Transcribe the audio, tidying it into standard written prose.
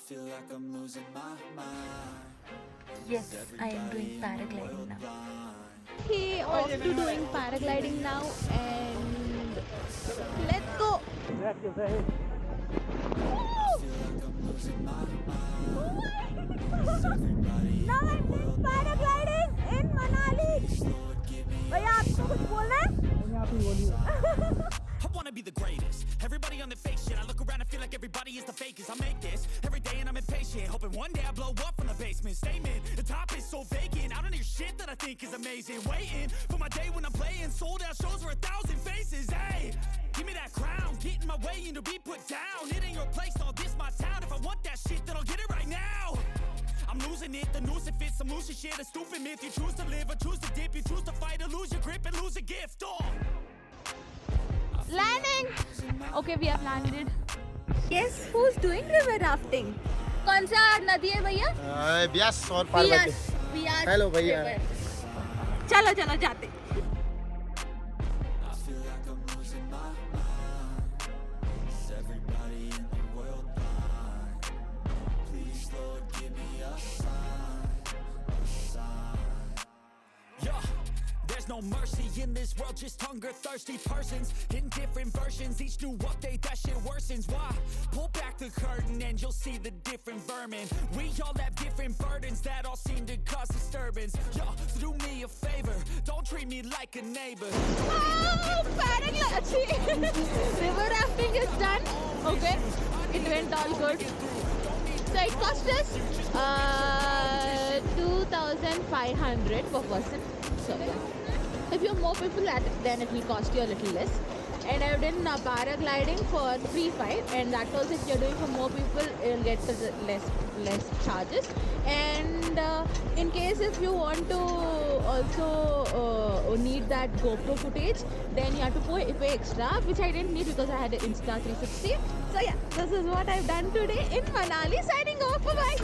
feel like I'm losing my mind. Yes, I am doing paragliding now. He off to doing paragliding now, and let's go. Now I'm doing paragliding in Manali. भैया आपको कुछ बोलना है? I wanna be the greatest. Everybody on the fake shit. I look around and feel like everybody is the fakest. I make this every day and I'm impatient, hoping one day I blow up from the basement. Statement, the top is so vacant. I don't hear shit that I think is amazing. Waiting for my day when I'm playing sold out shows for 1,000 faces. Hey, give me that crown, get in my way and to be put down. It ain't your place, all this my town. If I want that shit, then I'll get it right now. I'm losing it, the noose it fits, I'm losing shit. A stupid myth, you choose to live or choose to dip. You choose to fight or lose your grip and lose a gift. Landing. Okay, we have landed. Guess who's doing river rafting? कौन सा नदी है भैया? ब्यास और Parvati. Beas. Hello भैया। चलो चलो जाते। I feel like I'm losing my mind. Is everybody in the world blind? Please, Lord, give me a sign. Yeah, there's no mercy in this world, just hunger-thirsty persons in different versions. Each new update, that shit worsens. Why? Pull back the curtain and you'll see the different vermin. We all have different burdens that all seem to cause disturbance. Yo, so do me a favor, don't treat me like a neighbor. Oh, paragliding. River rafting is done. Okay, it went all good. So it cost us 2,500 per person. So if you have more people at it, then it will cost you a little less. And I've done paragliding for 3,500, and that also if you're doing for more people, you'll get the less charges. And in case if you want to also need that GoPro footage, then you have to pay extra, which I didn't need because I had an Insta 360. So yeah, this is what I've done today in Manali. Signing off. Bye bye.